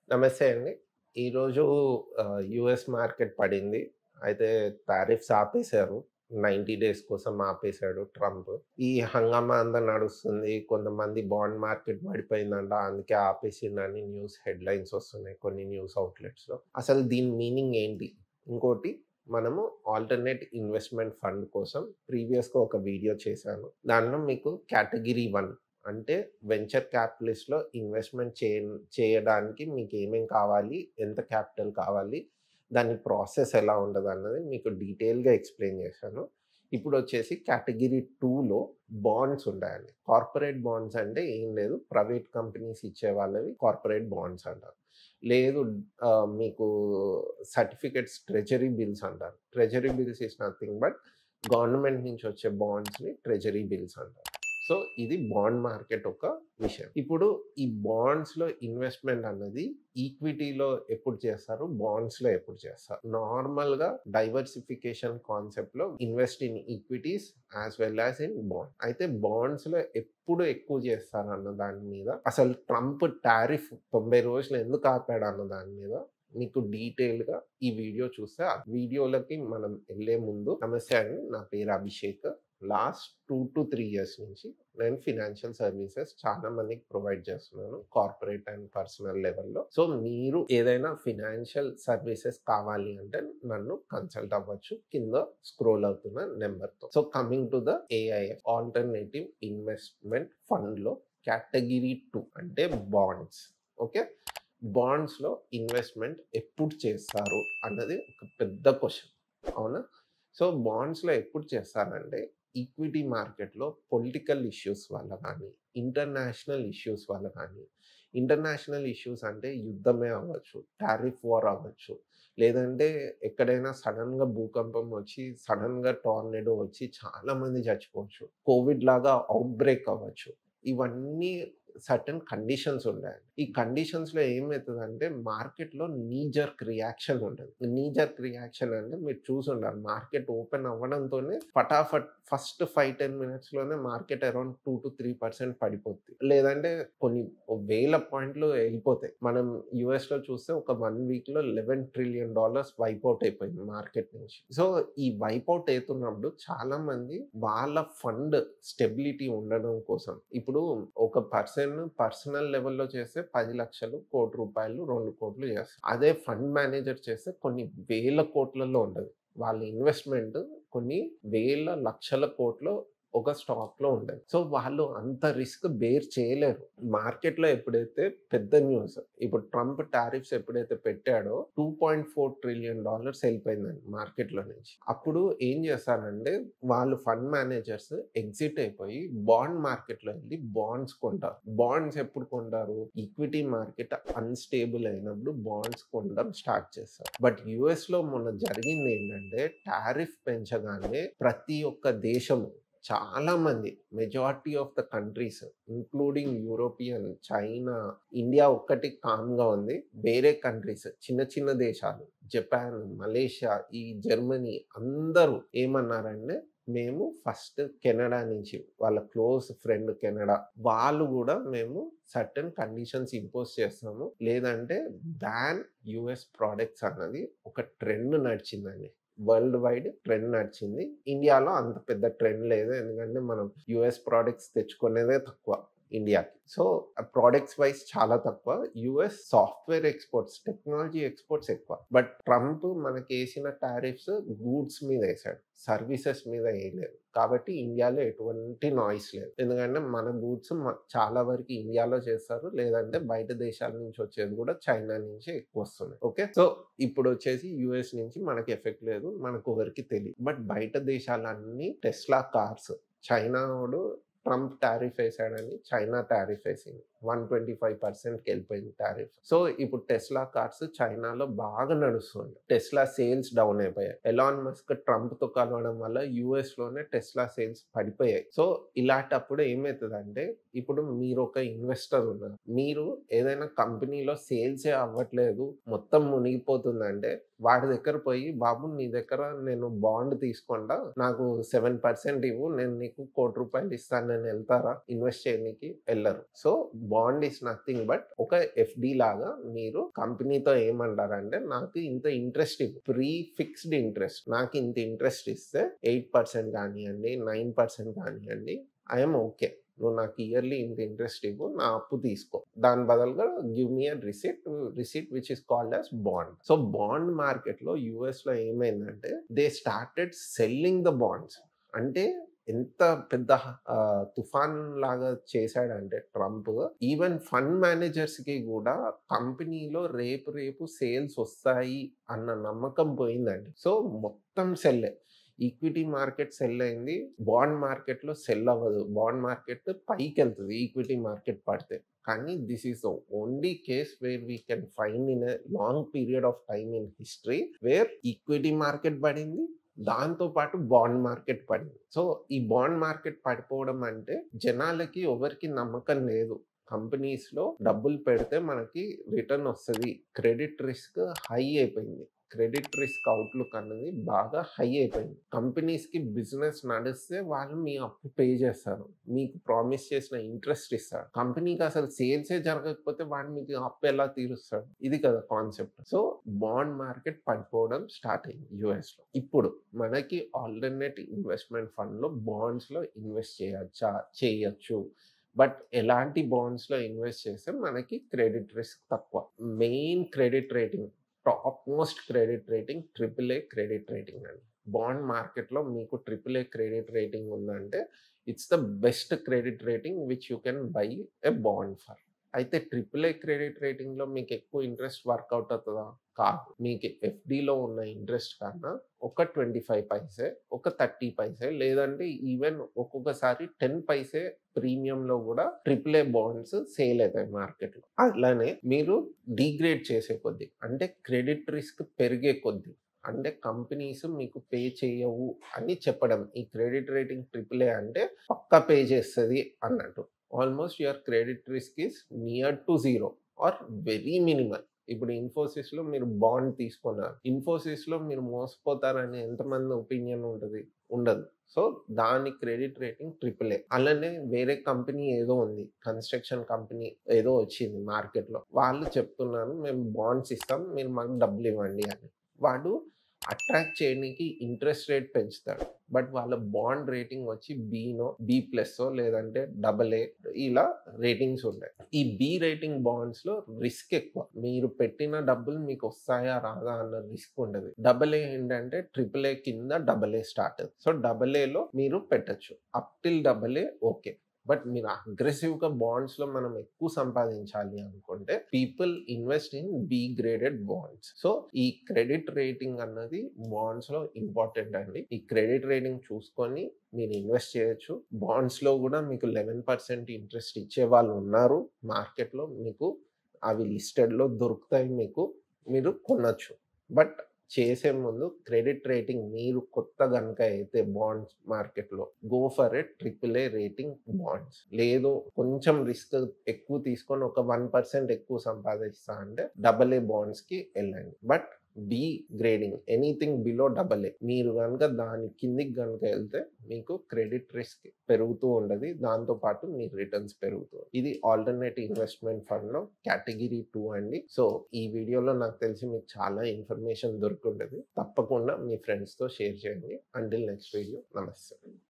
నమస్తే అండి. ఈరోజు యూఎస్ మార్కెట్ పడింది. అయితే టారిఫ్స్ ఆపేశారు. 90 డేస్ కోసం ఆపేశాడు ట్రంప్. ఈ హంగామా అంతా నడుస్తుంది. కొంతమంది బాండ్ మార్కెట్ పడిపోయిందంట. అందుకే ఆపేసిండని న్యూస్ హెడ్‌లైన్స్ వస్తున్నాయి కొన్ని న్యూస్ ఔట్‌లెట్స్‌లో. అసలు దీని మీనింగ్ ఏంటి? ఇంకోటి మనము ఆల్టర్‌నేట్ ఇన్వెస్ట్‌మెంట్ ఫండ్ కోసం ప్రీవియస్‌గా ఒక వీడియో చేశాను. దాంట్లో మీకు కేటగిరీ 1 అంటే వెంచర్ క్యాపిటలిస్ట్‌లో ఇన్వెస్ట్‌మెంట్ చేయడానికి మీకేమేం కావాలి? ఎంత క్యాపిటల్ కావాలి? దాని ప్రాసెస్ ఎలా ఉంటదన్నది మీకు డీటెయిల్‌గా ఎక్స్‌ప్లెయిన్ చేశాను. ఇప్పుడొచ్చేసి కేటగిరీ 2లో బాండ్స్ ఉంటాయండి. కార్పొరేట్ బాండ్స్ అంటే ఏం లేదు. ప్రైవేట్ కంపెనీస్ ఇచ్చే వాళ్ళవి కార్పొరేట్ బాండ్స్ అంటారు. లేదు మీకు సర్టిఫికేట్స్ ట్రెజరీ బిల్స్ అంటారు. Treasury bills is nothing but government నుంచి వచ్చే బాండ్స్‌ని ట్రెజరీ బిల్స్ అంటారు. సో, ఇది బాండ్ మార్కెట్ ఒక విషయం. ఇప్పుడు ఈ బాండ్స్‌లో ఇన్వెస్ట్‌మెంట్ అన్నది ఈక్విటీలో ఎప్పుడు చేస్తారు? బాండ్స్‌లో ఎప్పుడు చేస్తారు? నార్మల్‌గా డైవర్సిఫికేషన్ కాన్సెప్ట్‌లో invest in equities as well as in bond. అయితే బాండ్స్‌లో ఎప్పుడు ఎక్కువ చేస్తారన్న దాని మీద అసలు ట్రంప్ టారిఫ్ 90 రోజులు ఎందుకు ఆపాడన్న దాని మీద మీకు డీటెయిల్‌గా ఈ వీడియో చూస్తే ఆ వీడియోలకి మనం ఎళ్ళే ముందు నమస్తే అండి. నా పేరు అభిషేక్. లాస్ట్ 2-3 ఇయర్స్ నుంచి నేను ఫినాన్షియల్ సర్వీసెస్ చాలా మందికి ప్రొవైడ్ చేస్తున్నాను. కార్పొరేట్ అండ్ పర్సనల్ లెవెల్‌లో. సో, మీరు ఏదైనా ఫినాన్షియల్ సర్వీసెస్ కావాలి అంటే నన్ను కన్సల్ట్ అవ్వచ్చు. కింద స్క్రోల్ అవుతున్న నంబర్‌తో. So, coming to the AIF alternative investment ఫండ్‌లో కేటగిరీ 2 అంటే బాండ్స్. ఓకే. బాండ్స్‌లో ఇన్వెస్ట్‌మెంట్ ఎప్పుడు చేస్తారు అన్నది ఒక పెద్ద క్వెషన్. అవునా? సో, బాండ్స్‌లో ఎప్పుడు చేస్తారంటే ఈక్విటీ మార్కెట్‌లో పొలిటికల్ ఇష్యూస్ వల్ల గానీ, ఇంటర్నేషనల్ ఇష్యూస్ వల్ల గానీ, ఇంటర్నేషనల్ ఇష్యూస్ అంటే యుద్ధమే అవ్వచ్చు, టారిఫ్ వార్ అవ్వచ్చు, లేదంటే ఎక్కడైనా సడెన్‌గా భూకంపం వచ్చి, సడెన్‌గా టోర్నడో వచ్చి చాలా మంది చచ్చిపోవచ్చు. కోవిడ్ లాగా ఔట్ బ్రేక్ అవ్వచ్చు. ఇవన్నీ సర్టెన్ కండిషన్స్ ఉంటాయండి. ఈ కండిషన్స్‌లో ఏమైతదంటే మార్కెట్‌లో నీ జర్క్ రియాక్షన్ ఉంటది. నీ జర్క్ రియాక్షన్ అంటే మీరు చూసుండాలి. మార్కెట్ ఓపెన్ అవ్వడంతోనే ఫటాఫట్ ఫస్ట్ 5, 10 మినిట్స్‌లోనే మార్కెట్ అరౌండ్ 2-3% పడిపోద్ది. లేదంటే కొన్ని వేల పాయింట్లు ఎళ్ళిపోతాయి. మనం యూఎస్‌లో చూస్తే ఒక 1 వీక్‌లో $11 ట్రిలియన్ వైప్ ఔట్ అయిపోయింది మార్కెట్ నుంచి. సో, ఈ వైప్ ఔట్ అయితున్నప్పుడు చాలా మంది వాళ్ళ ఫండ్ స్టెబిలిటీ ఉండడం కోసం ఇప్పుడు ఒక పర్సనల్ లెవెల్‌లో చేస్తే 10,00,000, ₹1,00,00,000, 2,00,00,000 చేస్తారు. అదే ఫండ్ మేనేజర్ చేస్తే కొన్ని వేల కోట్లలో ఉంటది. వాళ్ళ ఇన్వెస్ట్‌మెంట్ కొన్ని వేల లక్షల కోట్లు ఒక స్టాక్‌లో ఉంటది. సో, వాళ్ళు అంత రిస్క్ బేర్ చేయలేరు. మార్కెట్‌లో ఎప్పుడైతే పెద్ద న్యూస్ ఇప్పుడు ట్రంప్ టారిఫ్స్ ఎప్పుడైతే పెట్టాడో $2.4 ట్రిలియన్ ఎళ్ళిపోయిందండి మార్కెట్‌లో నుంచి. అప్పుడు ఏం చేస్తారంటే వాళ్ళు ఫండ్ మేనేజర్స్ ఎగ్జిట్ అయిపోయి బాండ్ మార్కెట్‌లో ఎళ్లి బాండ్స్ కొంటారు. బాండ్స్ ఎప్పుడు కొంటారు? ఈక్విటీ మార్కెట్ అన్‌స్టేబుల్ అయినప్పుడు బాండ్స్ కొనడం స్టార్ట్ చేస్తారు. బట్ యూఎస్‌లో మొన్న జరిగిందేంటంటే టారిఫ్ పెంచగానే ప్రతి ఒక్క దేశము చాలా మంది majority of the countries including European, China, India ఒక్కటి కామ్‌గా ఉంది. వేరే కంట్రీస్ చిన్న చిన్న దేశాలు జపాన్, మలేషియా, ఈ జర్మనీ అందరూ ఏమన్నారంటే మేము ఫస్ట్ కెనడా నుంచి వాళ్ళ క్లోజ్ ఫ్రెండ్ కెనడా వాళ్ళు గూడా మేము సర్టెన్ కండిషన్స్ ఇంపోజ్ చేస్తాము. లేదంటే బ్యాన్ యూఎస్ ప్రొడక్ట్స్ అన్నది ఒక ట్రెండ్ నడిచిందండి. వరల్డ్ వైడ్ ట్రెండ్ నడిచింది. ఇండియాలో అంత పెద్ద ట్రెండ్ లేదు. ఎందుకంటే మనం యూఎస్ ప్రొడక్ట్స్ తెచ్చుకునేదే తక్కువ ఇండియాకి. సో, ప్రొడక్ట్స్ వైస్ చాలా తక్కువ. US software exports, technology exports ఎక్కువ. బట్ ట్రంప్ మనకేసిన టారిఫ్స్ గూడ్స్ మీద ఏసాడు. సర్వీసెస్ మీద ఏయలేదు. కాబట్టి ఇండియాలో ఎటువంటి నాయిస్ లేదు. ఎందుకంటే మన గూడ్స్ చాలా వరకు ఇండియాలో చేస్తారు. లేదంటే బయట దేశాల నుంచి వచ్చేది కూడా చైనా నుంచే ఎక్కువొస్తున్నాయి. ఓకే. సో, ఇప్పుడొచ్చేసి యూఎస్ నుంచి మనకి ఎఫెక్ట్ లేదు. మనకొకరికి తెలీదు. బట్ బయట దేశాలన్నీ టెస్లా కార్స్ చైనావోడు ట్రంప్ టారిఫ్ ఏసాడని చైనా టారిఫ్ ఏసింది. 125%కెళ్ళిపోయింది టారిఫ్. సో, ఇప్పుడు టెస్లా కార్స్ చైనాలో బాగా నడుస్తుంది. టెస్లా సేల్స్ డౌన్ అయిపోయాయి. ఎలాన్ మస్క్ ట్రంప్‌తో కలవడం వల్ల యూఎస్‌లోనే టెస్లా సేల్స్ పడిపోయాయి. సో, ఇలాంటప్పుడు ఏమైతదంటే ఇప్పుడు మీరొక ఇన్వెస్టర్ ఉన్నారు. మీరు ఏదైనా కంపెనీలో సేల్సే అవ్వట్లేదు, మొత్తం మునిగిపోతుందంటే వాడి దగ్గర పోయి బాబు నీ దగ్గర నేను బాండ్ తీసుకుంటా. నాకు 7% ఇవ్వు. నేను నీకు ₹1,00,00,000 ఇస్తానని ఎళ్తారా? ఇన్వెస్ట్ చేయనీకి ఎళ్లరు. So, bond is nothing but ఒక ఎఫ్‌డి లాగా మీరు కంపెనీతో ఏమంటారంటే, నాకు ఇంత ఇంట్రెస్ట్ ఇవ్వు. Pre fixed interest. నాకు ఇంత ఇంట్రెస్ట్ ఇస్తే 8% కానియండి, 9% కానియండి, ఐ యామ్ ఓకే. నువ్వు నాకు ఇయర్‌లీ ఇంత ఇంట్రెస్ట్ ఇవ్వు. నా అప్పు తీసుకో. దాని బదులుగా give me a receipt which is called as bond. So, bond మార్కెట్‌లో యూఎస్‌లో ఏమైందంటే they started selling the bonds. అంటే ఎంత పెద్ద తుఫాన్ లాగా చేశాడంటే ట్రంప్, ఈవెన్ ఫండ్ మేనేజర్స్‌కి గూడా కంపెనీలో రేపు సేల్స్ వస్తాయి అన్న నమ్మకం పోయిందండి. సో, మొత్తం సెల్లే. ఈక్విటీ మార్కెట్ సెల్ అయింది. బాండ్ మార్కెట్‌లో సెల్ అవ్వదు. బాండ్ మార్కెట్ పైకెళ్తది ఈక్విటీ మార్కెట్ పడితే. కానీ this is the only case where we can find in a long period of time in history where equity market పడింది. దాంతో పాటు బాండ్ మార్కెట్ పడింది. సో, ఈ బాండ్ మార్కెట్ పడిపోవడం అంటే జనాలకి ఎవరికీ నమ్మకం లేదు. కంపెనీస్‌లో డబ్బులు పెడితే మనకి రిటర్న్ వస్తది. క్రెడిట్ రిస్క్ హై అయిపోయింది. క్రెడిట్ రిస్క్ అవుట్‌లుక్ అన్నది బాగా హై అయిపోయింది. కంపెనీస్‌కి బిజినెస్ నడిస్తే వాళ్ళు మీ అప్పు పే చేస్తారు. మీకు ప్రామిస్ చేసిన ఇంట్రెస్ట్ ఇస్తాడు. కంపెనీకి అసలు సేల్సే జరగకపోతే వాడు మీకు అప్పు ఎలా తీరుస్తాడు? ఇది కదా కాన్సెప్ట్. సో, బాండ్ మార్కెట్ పడిపోవడం స్టార్ట్ అయింది యూఎస్‌లో. ఇప్పుడు మనకి ఆల్టర్‌నేట్ ఇన్వెస్ట్‌మెంట్ ఫండ్‌లో బాండ్స్‌లో ఇన్వెస్ట్ చేయొచ్చా? చేయొచ్చు. బట్ ఎలాంటి బాండ్స్‌లో ఇన్వెస్ట్ చేస్తే మనకి క్రెడిట్ రిస్క్ తక్కువ. Main credit rating, top most credit rating triple A credit rating అండి. బాండ్ మార్కెట్‌లో మీకు ట్రిపుల్ ఏ క్రెడిట్ రేటింగ్ ఉందంటే it's the best credit rating which you can buy a bond for. అయితే triple A credit రేటింగ్‌లో మీకు ఎక్కువ interest work out అవుతదా? కాదు. మీకు ఎఫ్‌డిలో ఉన్న ఇంట్రెస్ట్ కన్నా ఒక 25 పైసే, ఒక 30 పైసే లేదంటే ఈవెన్ ఒక్కొక్కసారి 10 పైసే ప్రీమియంలో గూడా ట్రిపుల్ ఏ బాండ్స్ సేల్ అయితాయి మార్కెట్‌లో. అట్లానే మీరు డీగ్రేడ్ చేసే కొద్దీ అంటే క్రెడిట్ రిస్క్ పెరిగే కొద్దీ అంటే కంపెనీస్ మీకు పే చేయవు అని చెప్పడం. ఈ క్రెడిట్ రేటింగ్ ట్రిపుల్ ఏ అంటే పక్కా పే చేస్తది అన్నట్టు. Almost your credit risk is near to zero or very minimal. ఇప్పుడు ఇన్ఫోసిస్‌లో మీరు బాండ్ తీసుకున్నారు. ఇన్ఫోసిస్‌లో మీరు మోసపోతారని ఎంతమంది ఒపీనియన్ ఉంటది? ఉండదు. సో, దాని క్రెడిట్ రేటింగ్ ట్రిపుల్ ఏ. అలానే వేరే కంపెనీ ఏదో ఉంది. కన్‌స్ట్రక్షన్ కంపెనీ ఏదో వచ్చింది మార్కెట్‌లో. వాళ్ళు చెప్తున్నారు మేము బాండ్స్ ఇస్తాం. మీరు మాకు డబ్బులివ్వండి అని. వాడు అట్రాక్ట్ చేయనీకి ఇంట్రెస్ట్ రేట్ పెంచుతాడు. బట్ వాళ్ళ బాండ్ రేటింగ్ వచ్చి బీనో, బీ ప్లస్సో లేదంటే డబల్ ఏ ఇలా రేటింగ్స్ ఉంటాయి. ఈ బీ రేటింగ్ బాండ్స్‌లో రిస్క్ ఎక్కువ. మీరు పెట్టిన డబ్బులు మీకు వస్తాయా రాదా అన్న రిస్క్ ఉండదు. డబల్ ఏ ఏంటంటే ట్రిపుల్ ఏ కింద double A start. So, double ఏలో మీరు పెట్టొచ్చు. Up till double A okay. But మీరు అగ్రెసివ్‌గా బాండ్స్‌లో మనం ఎక్కువ సంపాదించాలి అనుకుంటే people invest in B graded bonds. So, ఈ క్రెడిట్ రేటింగ్ అన్నది బాండ్స్‌లో ఇంపార్టెంట్ అండి. ఈ క్రెడిట్ రేటింగ్ చూసుకొని మీరు ఇన్వెస్ట్ చేయొచ్చు. బాండ్స్‌లో గూడా మీకు 11% ఇంట్రెస్ట్ ఇచ్చేవాళ్ళు ఉన్నారు మార్కెట్‌లో. మీకు అవి లిస్టెడ్‌లో దొరుకుతాయి మీకు. మీరు కొనొచ్చు. బట్ చేసే ముందు క్రెడిట్ రేటింగ్ మీరు కొత్త గనుక అయితే బాండ్స్ మార్కెట్‌లో go for a triple A rating bonds. లేదు కొంచెం రిస్క్ ఎక్కువ తీసుకొని ఒక 1% ఎక్కువ సంపాదిస్తా అంటే డబల్ ఏ బాండ్స్‌కి ఎళ్ళండి. But B grading anything below double A మీరు గనుక దాని కిందికి గనుక ఎళ్తే మీకు క్రెడిట్ రిస్క్ పెరుగుతూ ఉండది. దాంతో పాటు మీ రిటర్న్స్ పెరుగుతూ. ఇది ఆల్టర్‌నేట్ ఇన్వెస్ట్‌మెంట్ ఫండ్‌లో కేటగిరీ 2 అండి. సో, ఈ వీడియోలో నాకు తెలిసి మీకు చాలా ఇన్ఫర్మేషన్ దొరికుంటది. తప్పకుండా మీ ఫ్రెండ్స్‌తో షేర్ చేయండి. Until next video. నమస్తే.